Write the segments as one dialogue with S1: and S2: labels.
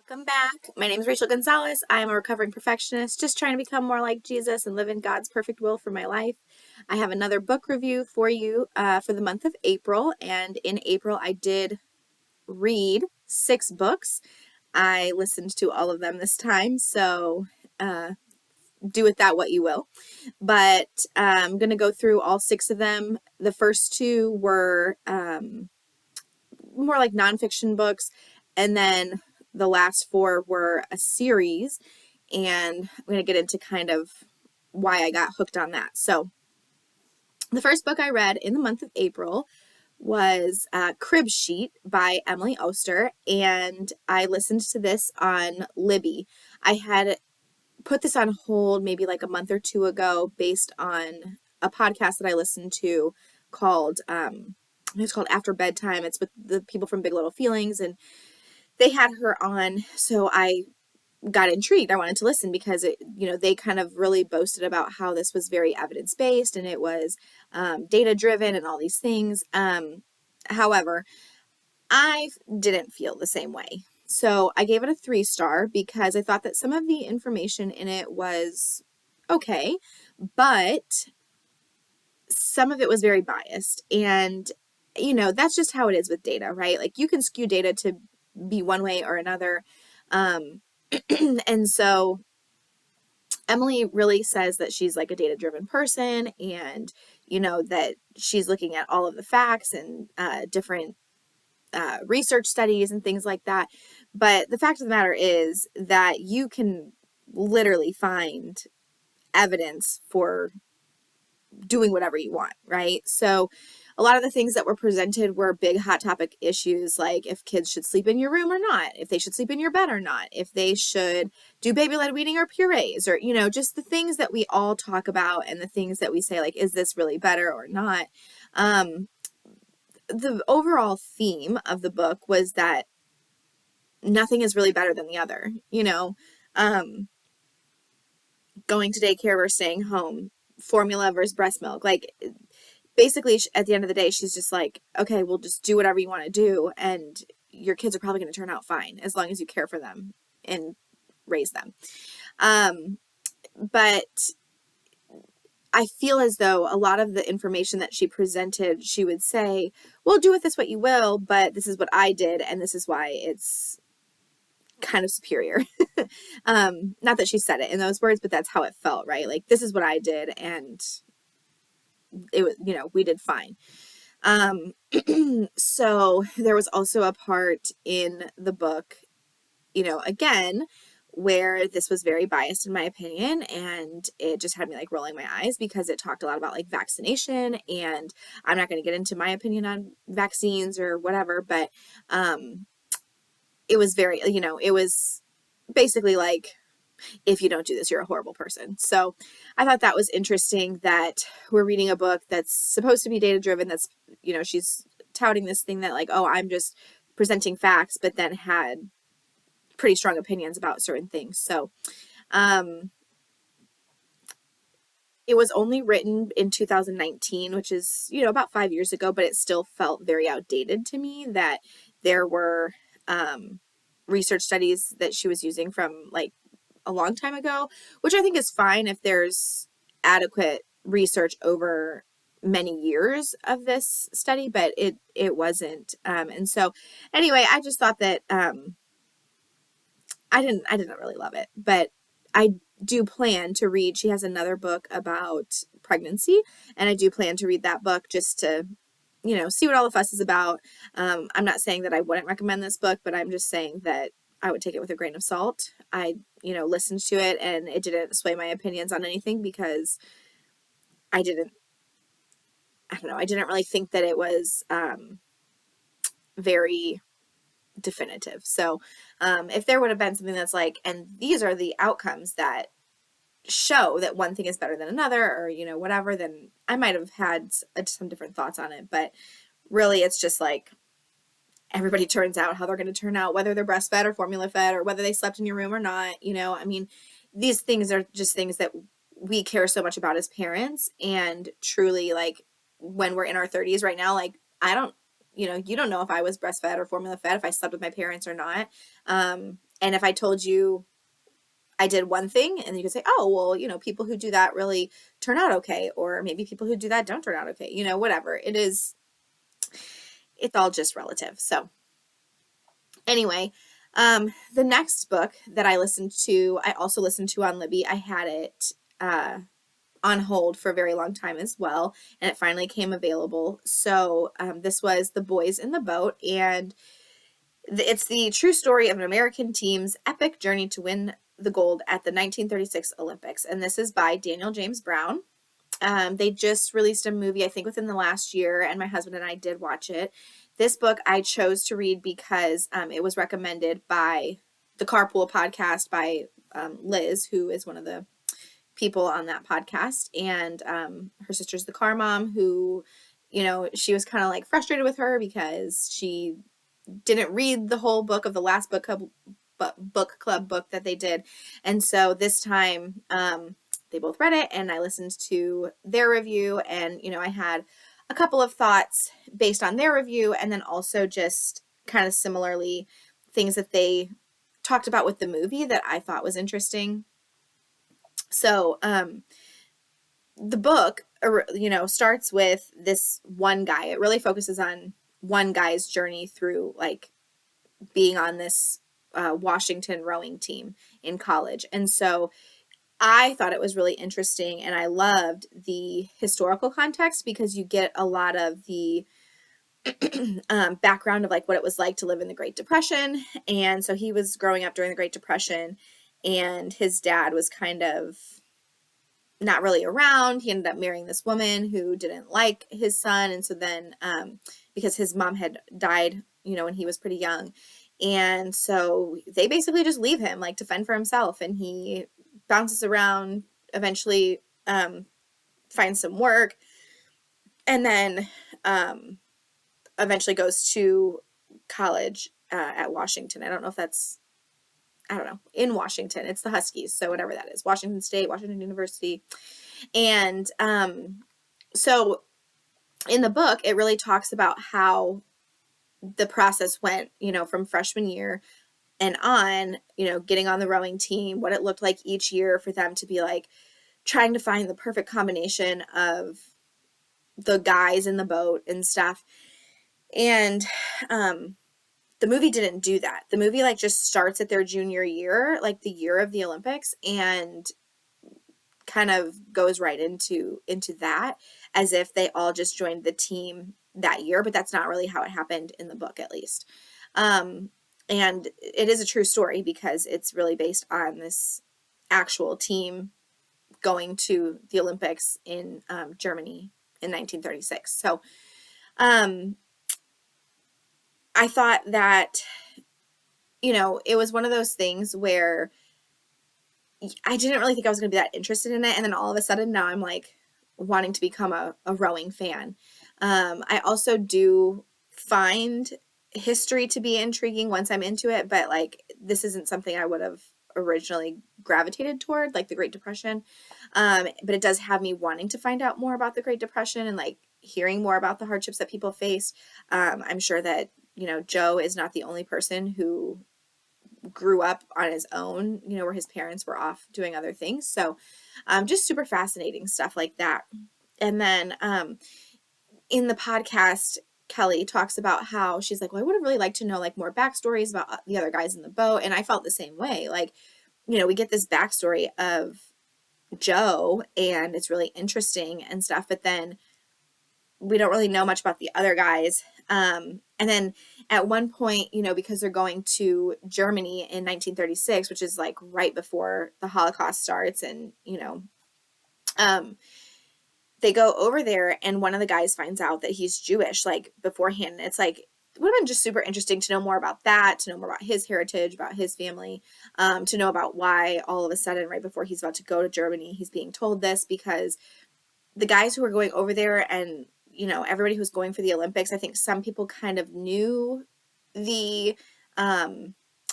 S1: Welcome back. My name is Rachel Gonzalez. I am a recovering perfectionist, just trying to become more like Jesus and live in God's perfect will for my life. I have another book review for you for the month of April. And in April, I did read 6 books. I listened to all of them this time, so do with that what you will. But I'm going to go through all 6 of them. The first 2 were more like nonfiction books, and then the last 4 were a series, and I'm going to get into kind of why I got hooked on that. So, the first book I read in the month of April was Cribsheet by Emily Oster, and I listened to this on Libby. I had put this on hold maybe like a month or 2 ago based on a podcast that I listened to called it's called After Bedtime. It's with the people from Big Little Feelings, and they had her on, so I got intrigued. I wanted to listen because they kind of really boasted about how this was very evidence based and it was data driven and all these things. However, I didn't feel the same way. So I gave it a 3-star because I thought that some of the information in it was okay, but some of it was very biased. And, that's just how it is with data, right? Like you can skew data to be one way or another. And so Emily really says that she's like a data driven person and, that she's looking at all of the facts and different research studies and things like that. But the fact of the matter is that you can literally find evidence for doing whatever you want, right? So a lot of the things that were presented were big hot topic issues, like if kids should sleep in your room or not, if they should sleep in your bed or not, if they should do baby-led weaning or purees, or, just the things that we all talk about and the things that we say, like, is this really better or not? The overall theme of the book was that nothing is really better than the other, going to daycare versus staying home, formula versus breast milk. Like, basically, at the end of the day, she's just like, okay, we'll just do whatever you want to do, and your kids are probably going to turn out fine as long as you care for them and raise them. But I feel as though a lot of the information that she presented, she would say, well, do with this what you will, but this is what I did, and this is why it's kind of superior. Not that she said it in those words, but that's how it felt, right? Like, this is what I did, and it was, we did fine. So there was also a part in the book, again, where this was very biased in my opinion, and it just had me like rolling my eyes because it talked a lot about like vaccination, and I'm not going to get into my opinion on vaccines or whatever, but it was very, it was basically like, if you don't do this, you're a horrible person. So I thought that was interesting that we're reading a book that's supposed to be data driven. That's, she's touting this thing that like, oh, I'm just presenting facts, but then had pretty strong opinions about certain things. So it was only written in 2019, which is, about 5 years ago, but it still felt very outdated to me that there were research studies that she was using from like a long time ago, which I think is fine if there's adequate research over many years of this study, but it wasn't. And so anyway, I just thought that I didn't really love it, but I do plan to read. She has another book about pregnancy, and I do plan to read that book just to see what all the fuss is about. I'm not saying that I wouldn't recommend this book, but I'm just saying that I would take it with a grain of salt. I, listened to it and it didn't sway my opinions on anything because I didn't really think that it was very definitive. So if there would have been something that's like, and these are the outcomes that show that one thing is better than another, or, whatever, then I might have had some different thoughts on it. But really, it's just like, everybody turns out how they're going to turn out, whether they're breastfed or formula fed or whether they slept in your room or not. I mean, these things are just things that we care so much about as parents. And truly, like, when we're in our 30s right now, like, I don't, you don't know if I was breastfed or formula fed, if I slept with my parents or not. And if I told you I did one thing, and you could say, oh, well, you know, people who do that really turn out okay, or maybe people who do that don't turn out okay, you know, whatever. It's all just relative. So anyway, the next book that I listened to, I also listened to on Libby. I had it on hold for a very long time as well, and it finally came available. So this was The Boys in the Boat, and it's the true story of an American team's epic journey to win the gold at the 1936 Olympics. And this is by Daniel James Brown. They just released a movie, I think, within the last year, and my husband and I did watch it. This book I chose to read because it was recommended by the Carpool podcast by Liz, who is one of the people on that podcast, and her sister's the car mom, who, you know, she was kind of like frustrated with her because she didn't read the whole book of the last book club book that they did. And so this time they both read it, and I listened to their review, and, you know, I had a couple of thoughts based on their review, and then also just kind of similarly things that they talked about with the movie that I thought was interesting. So the book, you know, starts with this one guy. It really focuses on one guy's journey through, like, being on this Washington rowing team in college. And so I thought it was really interesting, and I loved the historical context because you get a lot of the background of like what it was like to live in the Great Depression. And so he was growing up during the Great Depression, and his dad was kind of not really around. He ended up marrying this woman who didn't like his son. And so then, because his mom had died, you know, when he was pretty young. And so they basically just leave him like to fend for himself. And he bounces around, eventually finds some work, and then eventually goes to college at Washington. I don't know if that's, I don't know, in Washington. It's the Huskies. So whatever that is, Washington State, Washington University. And so in the book, it really talks about how the process went, you know, from freshman year and on, you know, getting on the rowing team, what it looked like each year for them to be like trying to find the perfect combination of the guys in the boat and stuff. And the movie didn't do that. The movie like just starts at their junior year, like the year of the Olympics, and kind of goes right into that as if they all just joined the team that year, but that's not really how it happened in the book, at least. And it is a true story because it's really based on this actual team going to the Olympics in Germany in 1936. So I thought that, you know, it was one of those things where I didn't really think I was going to be that interested in it. And then all of a sudden now I'm like wanting to become a rowing fan. I also do find history to be intriguing once I'm into it, but like this isn't something I would have originally gravitated toward, like the Great Depression. But it does have me wanting to find out more about the Great Depression and like hearing more about the hardships that people faced. I'm sure that, you know, Joe is not the only person who grew up on his own, you know, where his parents were off doing other things. So just super fascinating stuff like that. And then in the podcast, Kelly talks about how she's like, well, I would have really liked to know like more backstories about the other guys in the boat. And I felt the same way. Like, you know, we get this backstory of Joe and it's really interesting and stuff, but then we don't really know much about the other guys. And then at one point, you know, because they're going to Germany in 1936, which is like right before the Holocaust starts, and, you know, they go over there and one of the guys finds out that he's Jewish, like beforehand. It's like, it would have been just super interesting to know more about that, to know more about his heritage, about his family, to know about why all of a sudden, right before he's about to go to Germany, he's being told this, because the guys who were going over there and, you know, everybody who's going for the Olympics, I think some people kind of knew the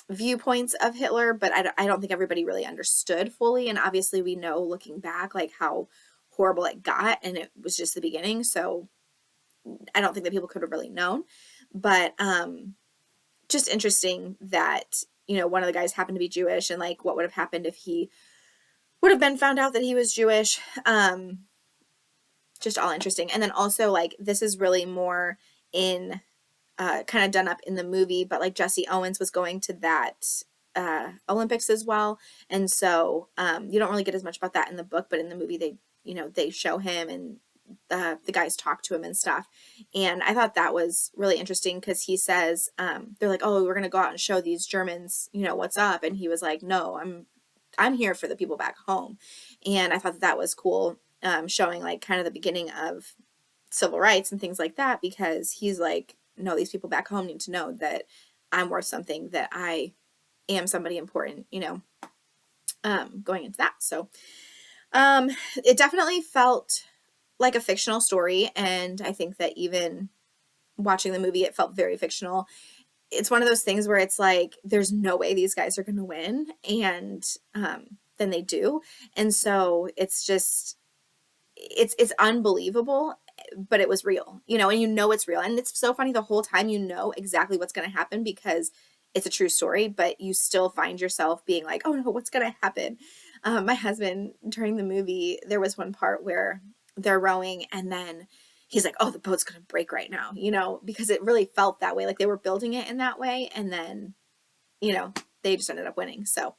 S1: viewpoints of Hitler, but I don't think everybody really understood fully. And obviously we know looking back, like how horrible it got, and it was just the beginning. So I don't think that people could have really known, but just interesting that, one of the guys happened to be Jewish, and like what would have happened if he would have been found out that he was Jewish. Just all interesting. And then also like this is really more in kind of done up in the movie, but like Jesse Owens was going to that Olympics as well. And so you don't really get as much about that in the book, but in the movie they show him, and the guys talk to him and stuff. And I thought that was really interesting because he says, they're like, oh, we're going to go out and show these Germans, what's up. And he was like, no, I'm here for the people back home. And I thought that was cool, showing like kind of the beginning of civil rights and things like that, because he's like, no, these people back home need to know that I'm worth something, that I am somebody important, going into that. So it definitely felt like a fictional story. And I think that even watching the movie, it felt very fictional. It's one of those things where it's like, there's no way these guys are going to win. And then they do. And so it's just, it's unbelievable, but it was real, and it's real. And it's so funny the whole time, exactly what's going to happen because it's a true story, but you still find yourself being like, oh no, what's going to happen? My husband, during the movie, there was one part where they're rowing and then he's like, oh, the boat's going to break right now, because it really felt that way. Like they were building it in that way. And then, they just ended up winning. So,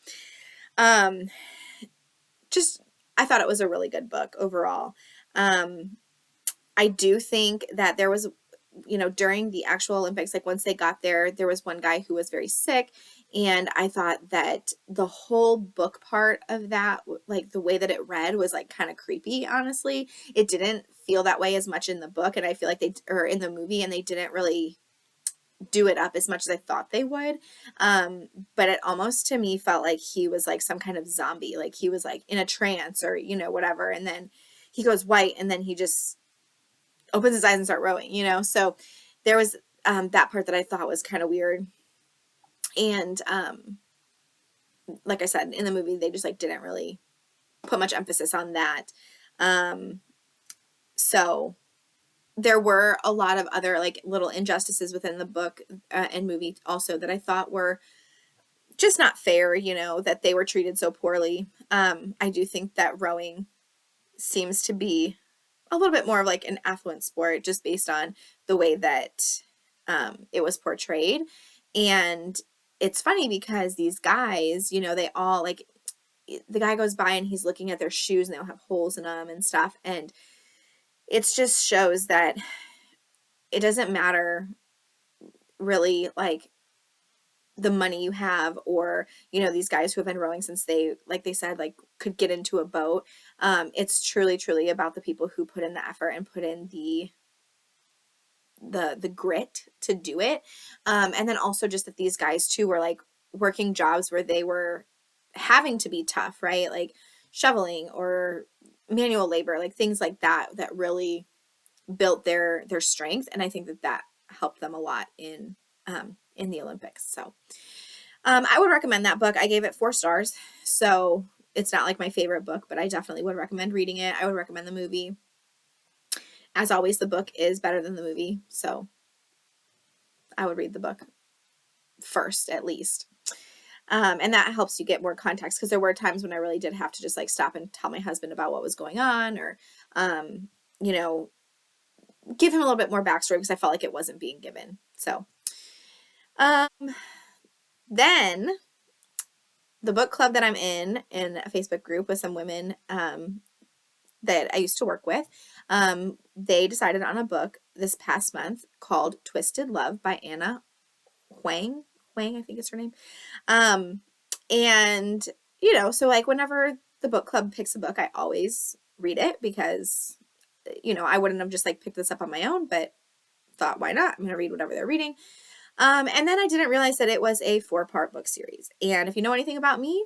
S1: just, I thought it was a really good book overall. I do think that there was, during the actual Olympics, like once they got there, there was one guy who was very sick. And I thought that the whole book part of that, like the way that it read was like kind of creepy, honestly. It didn't feel that way as much in the book. And I feel like or in the movie, and they didn't really do it up as much as I thought they would. But it almost to me felt like he was like some kind of zombie, like he was like in a trance or, whatever. And then he goes white and then he just opens his eyes and start rowing, So there was that part that I thought was kind of weird. And like I said, in the movie, they just like didn't really put much emphasis on that. So there were a lot of other like little injustices within the book and movie also that I thought were just not fair, that they were treated so poorly. I do think that rowing seems to be a little bit more of like an affluent sport just based on the way that it was portrayed. And it's funny because these guys, they all like, the guy goes by and he's looking at their shoes and they'll have holes in them and stuff. And it just shows that it doesn't matter really like the money you have, or these guys who have been rowing since they, like they said, like could get into a boat. It's truly about the people who put in the effort and put in the grit to do it. And then also just that these guys too were like working jobs where they were having to be tough, right? Like shoveling or manual labor, like things like that really built their strength. And I think that helped them a lot in the Olympics. So I would recommend that book. I gave it 4 stars. So it's not like my favorite book, but I definitely would recommend reading it. I would recommend the movie. As always, the book is better than the movie. So I would read the book first, at least. And that helps you get more context, because there were times when I really did have to just like stop and tell my husband about what was going on, or, give him a little bit more backstory because I felt like it wasn't being given. So, then the book club that I'm in a Facebook group with some women, that I used to work with, they decided on a book this past month called Twisted Love by Ana Huang, I think is her name. And, so like whenever the book club picks a book, I always read it because, I wouldn't have just like picked this up on my own, but thought, why not? I'm going to read whatever they're reading. And then I didn't realize that it was a 4-part book series. And if you know anything about me,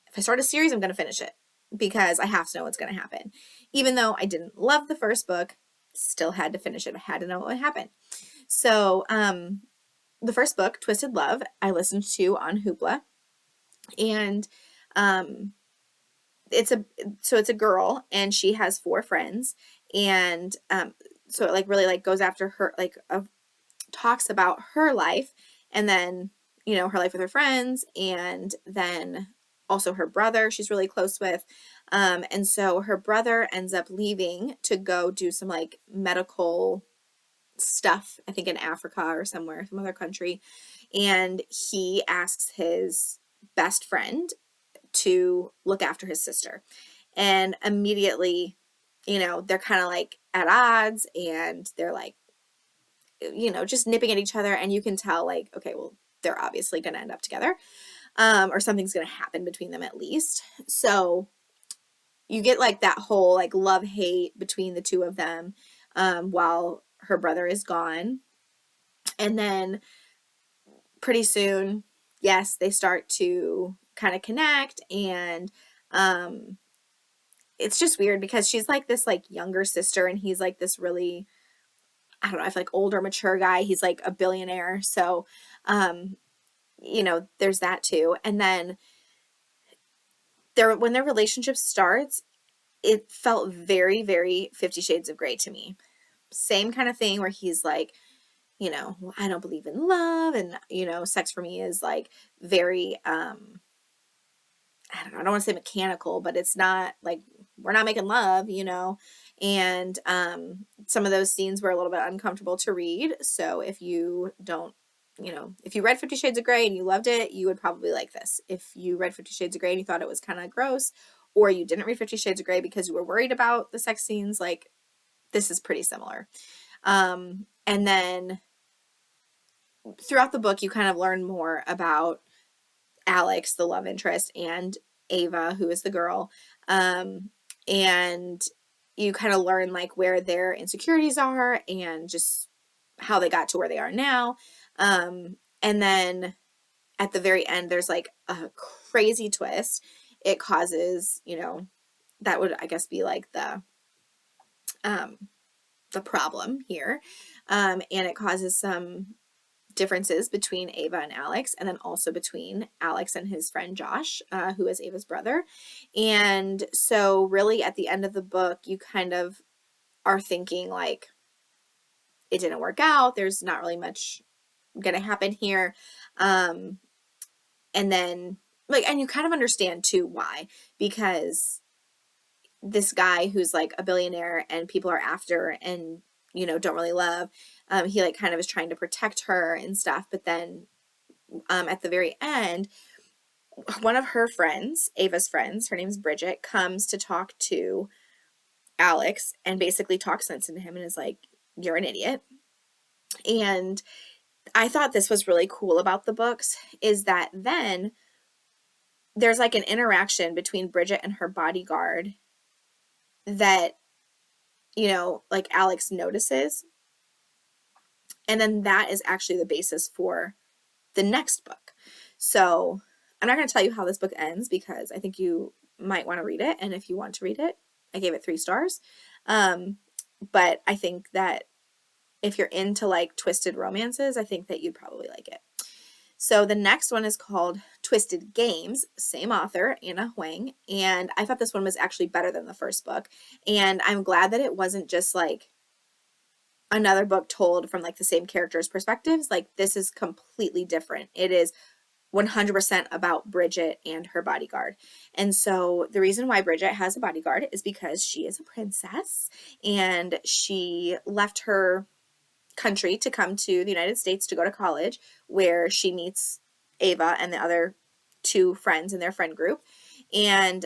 S1: if I start a series, I'm going to finish it because I have to know what's going to happen. Even though I didn't love the first book, still had to finish it. I had to know what would happen. So, the first book, Twisted Love, I listened to on Hoopla, and it's a girl, and she has 4 friends, and so it like really like goes after her, like talks about her life, and then her life with her friends, and then also her brother she's really close with. And so her brother ends up leaving to go do some like medical stuff, I think in Africa or somewhere, some other country. And he asks his best friend to look after his sister. And immediately, they're kind of like at odds, and they're like, just nipping at each other. And you can tell, like, okay, well, they're obviously going to end up together, or something's going to happen between them at least. So you get like that whole like love hate between the two of them, while her brother is gone. And then pretty soon, yes, they start to kind of connect. And it's just weird because she's like this like younger sister, and he's like this really, I don't know, I feel like older, mature guy. He's like a billionaire. So, there's that too. And then when their relationship starts, it felt very, very 50 Shades of Grey to me. Same kind of thing where he's like, well, I don't believe in love, and, sex for me is like very, I don't want to say mechanical, but it's not like we're not making love, and some of those scenes were a little bit uncomfortable to read. So if you don't, if you read 50 Shades of Grey and you loved it, you would probably like this. If you read 50 Shades of Grey and you thought it was kind of gross, or you didn't read 50 Shades of Grey because you were worried about the sex scenes, like, this is pretty similar. And then throughout the book, you kind of learn more about Alex, the love interest, and Ava, who is the girl. And you kind of learn like where their insecurities are and just how they got to where they are now. And then at the very end, there's like a crazy twist. It causes, that would, I guess, be like the problem here. And it causes some differences between Ava and Alex, and then also between Alex and his friend Josh, who is Ava's brother. And so really at the end of the book, you kind of are thinking like, it didn't work out. There's not really much going to happen here. And then like, and you kind of understand too why, because this guy who's like a billionaire and people are after and, don't really love, he like kind of is trying to protect her and stuff. But then at the very end, one of her friends, Ava's friends, her name's Bridget, comes to talk to Alex and basically talks sense into him and is like, you're an idiot. And I thought this was really cool about the books, is that then there's like an interaction between Bridget and her bodyguard that, like Alex notices. And then that is actually the basis for the next book. So I'm not going to tell you how this book ends because I think you might want to read it. And if you want to read it, I gave it 3 stars. But I think that if you're into like twisted romances, I think that you'd probably like it. So the next one is called Twisted Games, same author, Ana Huang. And I thought this one was actually better than the first book. And I'm glad that it wasn't just like another book told from like the same characters' perspectives. Like, this is completely different. It is 100% about Bridget and her bodyguard. And so the reason why Bridget has a bodyguard is because she is a princess, and she left her country to come to the United States to go to college, where she meets Ava and the other 2 friends in their friend group. And,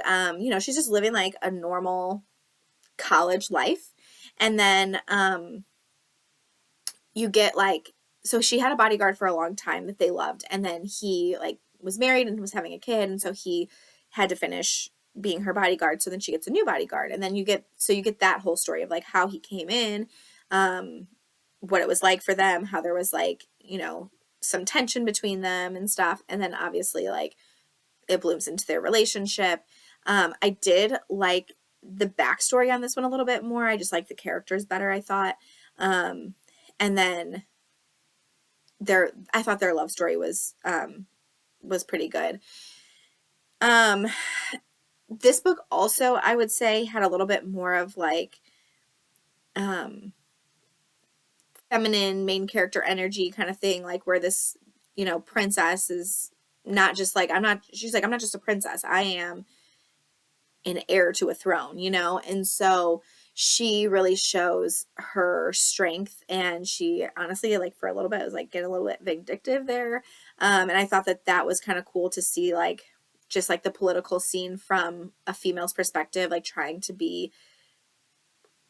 S1: she's just living like a normal college life. And then you get like, so she had a bodyguard for a long time that they loved. And then he like was married and was having a kid. And so he had to finish being her bodyguard. So then she gets a new bodyguard. And then you get that whole story of like how he came in, what it was like for them, how there was like, some tension between them and stuff. And then obviously like it blooms into their relationship. I did like the backstory on this one a little bit more. I just like the characters better, I thought. And then I thought their love story was pretty good. This book also, I would say, had a little bit more of like feminine main character energy kind of thing, like where this princess is not just like, she's like, I'm not just a princess. I am an heir to a throne, and so she really shows her strength, and she honestly, like, for a little bit was like getting a little bit vindictive there. And I thought that was kind of cool to see, like, just like the political scene from a female's perspective, like trying to be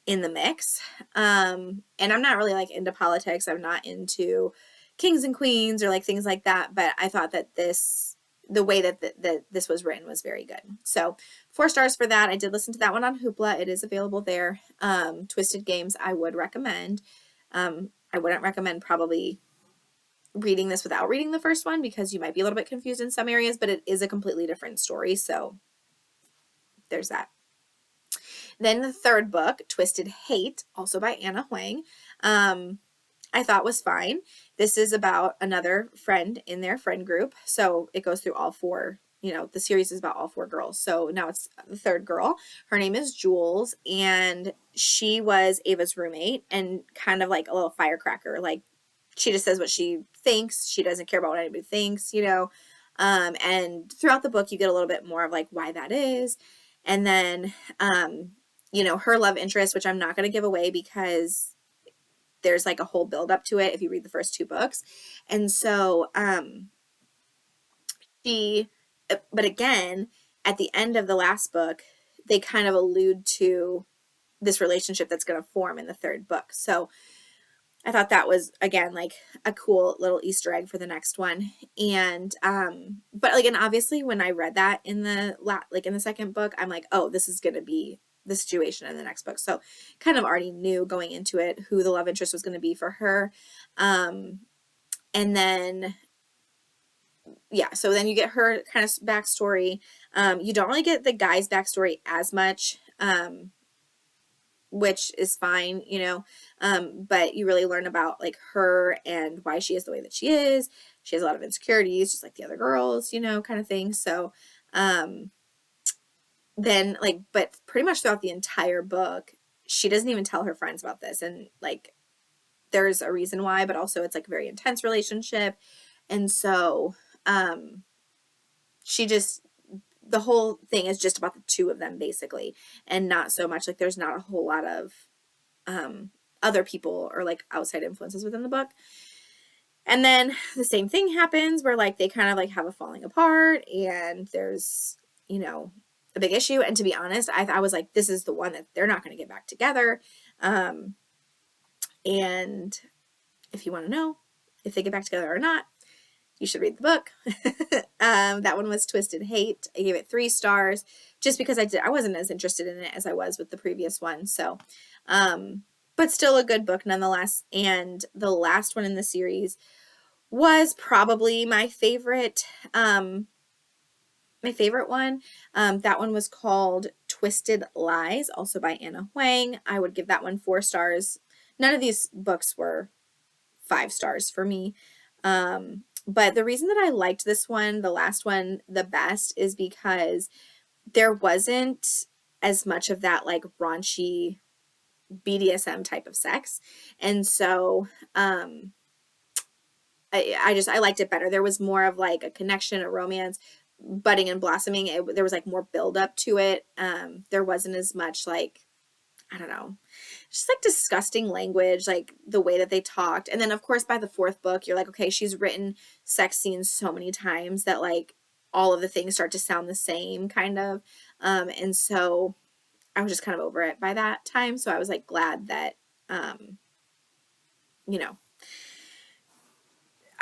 S1: in the mix. And I'm not really like into politics. I'm not into kings and queens or like things like that. But I thought that the way that this was written was very good. So 4 stars for that. I did listen to that one on Hoopla. It is available there. Twisted Games, I would recommend. I wouldn't recommend probably reading this without reading the first one because you might be a little bit confused in some areas, but it is a completely different story. So there's that. Then the third book, Twisted Hate, also by Ana Huang, I thought was fine. This is about another friend in their friend group. So it goes through all 4, the series is about all 4 girls. So now it's the third girl. Her name is Jules, and she was Ava's roommate and kind of like a little firecracker. Like, she just says what she thinks. She doesn't care about what anybody thinks, and throughout the book, you get a little bit more of like why that is. And then, her love interest, which I'm not going to give away because there's like a whole build up to it if you read the first 2 books. And so, but again, at the end of the last book, they kind of allude to this relationship that's going to form in the third book. So I thought that was, again, like a cool little Easter egg for the next one. And, but like, and obviously when I read that in in the second book, I'm like, oh, this is going to be the situation in the next book. So kind of already knew going into it who the love interest was going to be for her. And then, yeah, so then you get her kind of backstory. You don't really get the guy's backstory as much, which is fine, but you really learn about like her and why she is the way that she is. She has a lot of insecurities, just like the other girls, kind of thing. So, then like, but pretty much throughout the entire book, she doesn't even tell her friends about this. And like, there's a reason why, but also it's like a very intense relationship. And so, the whole thing is just about the 2 of them basically, and not so much like there's not a whole lot of other people or like outside influences within the book. And then the same thing happens where like they kind of like have a falling apart, and there's a big issue. And to be honest, I was like, this is the one that they're not going to get back together. And if you want to know if they get back together or not, you should read the book. That one was Twisted Hate. I gave it 3 stars just because I wasn't as interested in it as I was with the previous one. So, but still a good book nonetheless. And the last one in the series was probably my favorite one. That one was called Twisted Lies, also by Ana Huang. I would give that one 4 stars. None of these books were 5 stars for me. But the reason that I liked this one, the last one, the best is because there wasn't as much of that like raunchy BDSM type of sex. And so, I liked it better. There was more of like a connection, a romance, budding and blossoming. There was like more build up to it. There wasn't as much like, I don't know, just like disgusting language, like the way that they talked. And then of course by the 4th book, you're like, okay, she's written sex scenes so many times that like all of the things start to sound the same kind of. And so I was just kind of over it by that time. So I was like glad that, I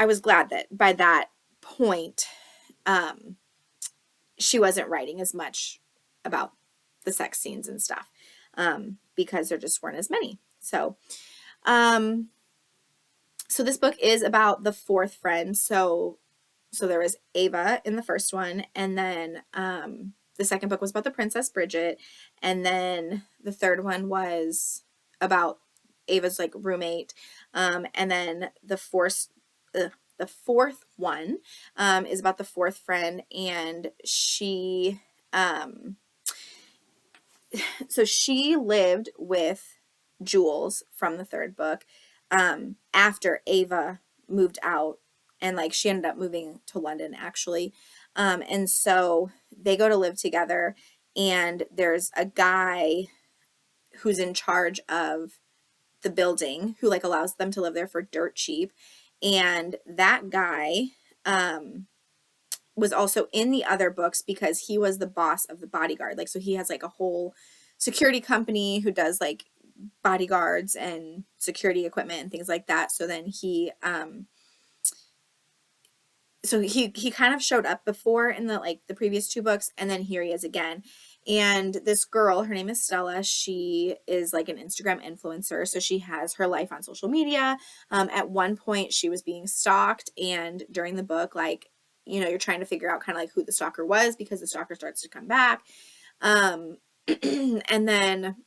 S1: was glad that by that point, she wasn't writing as much about the sex scenes and stuff, because there just weren't as many. So, so this book is about the 4th friend. So there was Ava in the first one, and then the second book was about the Princess Bridget, and then the third one was about Ava's like roommate, and then the fourth one is about the 4th friend, and she so she lived with Jules from the 3rd book after Ava moved out and like she ended up moving to London actually. And so they go to live together, and there's a guy who's in charge of the building who like allows them to live there for dirt cheap. And that guy was also in the other books because he was the boss of the bodyguard. Like, so he has like a whole security company who does like bodyguards and security equipment and things like that. So then he kind of showed up before in the like the previous two books, and then here he is again. And this girl, her name is Stella, she is like an Instagram influencer, so she has her life on social media. At one point she was being stalked, and during the book, like, you know, you're trying to figure out kind of like who the stalker was, because the stalker starts to come back. And then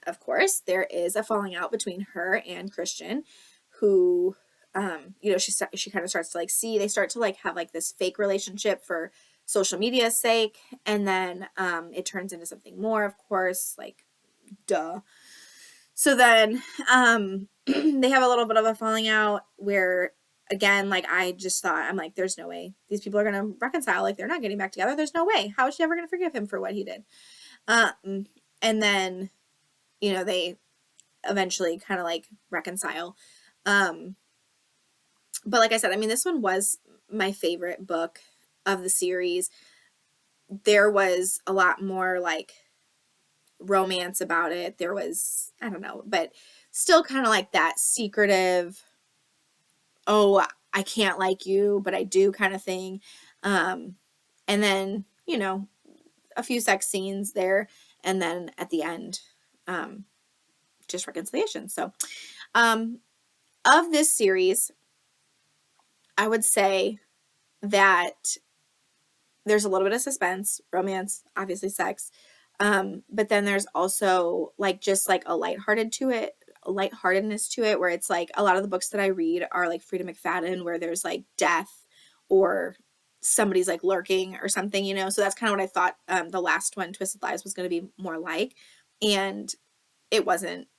S1: of course there is a falling out between her and Christian, who you know, she kind of starts to like see, they start to like have like this fake relationship for social media's sake, and then it turns into something more, of course, like, duh. So then they have a little bit of a falling out where, again, like, I just thought, I'm like, there's no way these people are gonna reconcile, like, they're not getting back together, there's no way, how is she ever gonna forgive him for what he did? And then, you know, they eventually kind of like reconcile. But like I said, I mean, this one was my favorite book of the series. There was a lot more like romance about it. There was, I don't know, but still kind of like that secretive, oh, I can't like you, but I do kind of thing. And then, you know, a few sex scenes there. And then at the end, just reconciliation. So, of this series, I would say that there's a little bit of suspense, romance, obviously sex. But then there's also like just like a lightheartedness to it, where it's like a lot of the books that I read are like Frida McFadden, where there's like death or somebody's like lurking or something, you know? So that's kind of what I thought the last one, Twisted Lies, was going to be more like. And it wasn't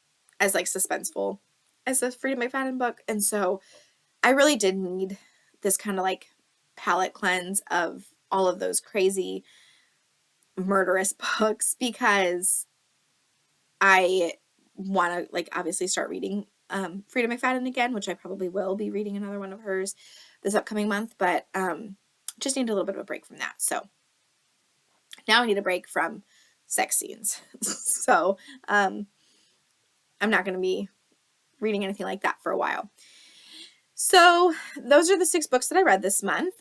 S1: as like suspenseful as the Frida McFadden book. And so I really did need this kind of like palate cleanse of all of those crazy murderous books, because I want to like obviously start reading Frida McFadden again, which I probably will be reading another one of hers this upcoming month, but just need a little bit of a break from that. So now I need a break from sex scenes. So I'm not going to be reading anything like that for a while. So those are the 6 books that I read this month.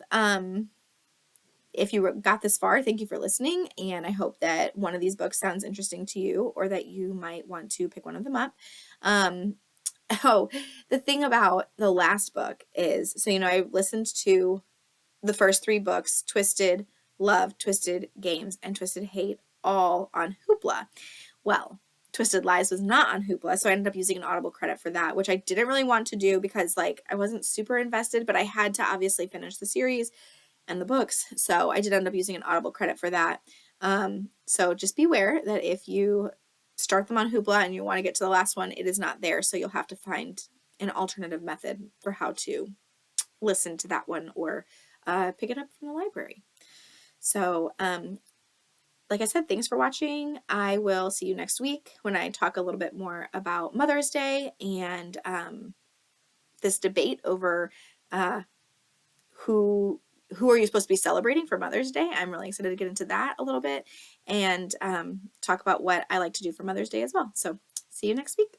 S1: If you got this far, thank you for listening, and I hope that one of these books sounds interesting to you, or that you might want to pick one of them up. The thing about the last book is, so, you know, I listened to the first 3 books, Twisted Love, Twisted Games, and Twisted Hate, all on Hoopla. Well, Twisted Lies was not on Hoopla, so I ended up using an Audible credit for that, which I didn't really want to do because, like, I wasn't super invested, but I had to obviously finish the series and the books, so I did end up using an Audible credit for that. So just beware that if you start them on Hoopla and you want to get to the last one, it is not there, so you'll have to find an alternative method for how to listen to that one, or pick it up from the library. So like I said, thanks for watching. I will see you next week when I talk a little bit more about Mother's Day and this debate over who are you supposed to be celebrating for Mother's Day. I'm really excited to get into that a little bit, and talk about what I like to do for Mother's Day as well. So see you next week.